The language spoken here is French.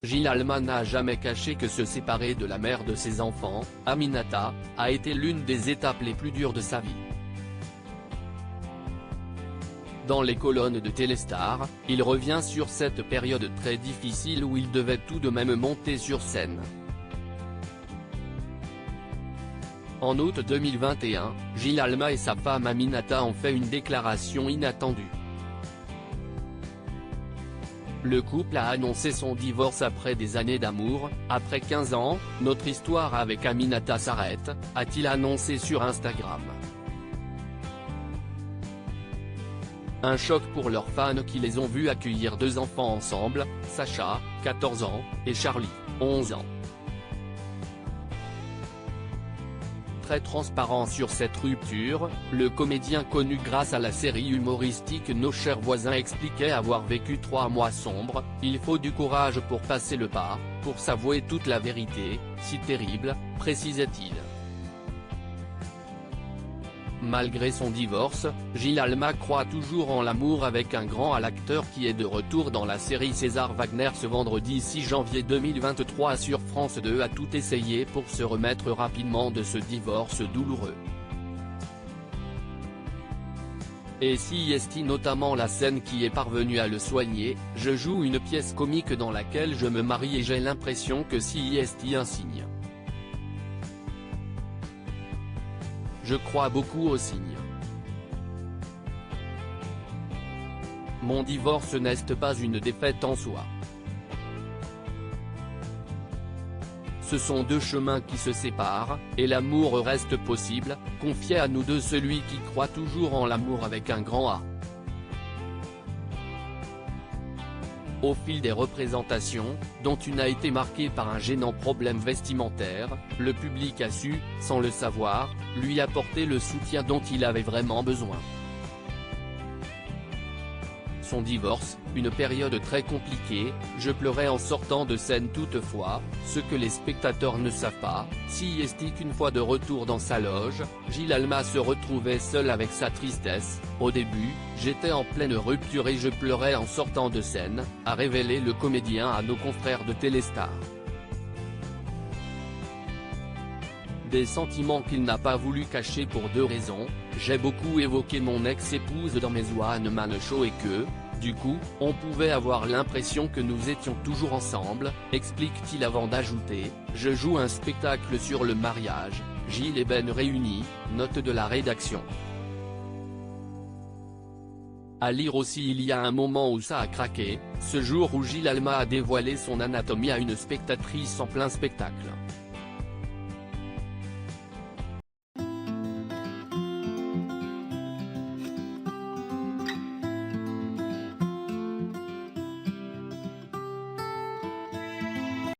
Gilles Alma n'a jamais caché que se séparer de la mère de ses enfants, Aminata, a été l'une des étapes les plus dures de sa vie. Dans les colonnes de Téléstar, il revient sur cette période très difficile où il devait tout de même monter sur scène. En août 2021, Gilles Alma et sa femme Aminata ont fait une déclaration inattendue. Le couple a annoncé son divorce après des années d'amour. Après 15 ans, notre histoire avec Aminata s'arrête, a-t-il annoncé sur Instagram. Un choc pour leurs fans qui les ont vus accueillir 2 enfants ensemble, Sacha, 14 ans, et Charlie, 11 ans. Très transparent sur cette rupture, le comédien connu grâce à la série humoristique Nos chers voisins expliquait avoir vécu 3 mois sombres. Il faut du courage pour passer le pas, pour s'avouer toute la vérité, si terrible, précisait-il. Malgré son divorce, Gilles Alma croit toujours en l'amour avec un grand A. L'acteur qui est de retour dans la série César Wagner ce vendredi 6 janvier 2023 sur France 2 a tout essayé pour se remettre rapidement de ce divorce douloureux. Et si est notamment la scène qui est parvenue à le soigner. Je joue une pièce comique dans laquelle je me marie et j'ai l'impression que si est un signe. Je crois beaucoup aux signes. Mon divorce n'est pas une défaite en soi. Ce sont 2 chemins qui se séparent, et l'amour reste possible, confiait à nous deux celui qui croit toujours en l'amour avec un grand A. Au fil des représentations, dont une a été marquée par un gênant problème vestimentaire, le public a su, sans le savoir, lui apporter le soutien dont il avait vraiment besoin. Son divorce, une période très compliquée, je pleurais en sortant de scène toutefois, ce que les spectateurs ne savent pas, si est qu'une fois de retour dans sa loge, Gilles Alma se retrouvait seul avec sa tristesse. Au début, j'étais en pleine rupture et je pleurais en sortant de scène, a révélé le comédien à nos confrères de Téléstar. Des sentiments qu'il n'a pas voulu cacher pour 2 raisons, j'ai beaucoup évoqué mon ex-épouse dans mes One Man Show et que, du coup, on pouvait avoir l'impression que nous étions toujours ensemble, explique-t-il avant d'ajouter, je joue un spectacle sur le mariage, Gilles et Ben réunis, note de la rédaction. À lire aussi il y a un moment où ça a craqué, ce jour où Gilles Alma a dévoilé son anatomie à une spectatrice en plein spectacle.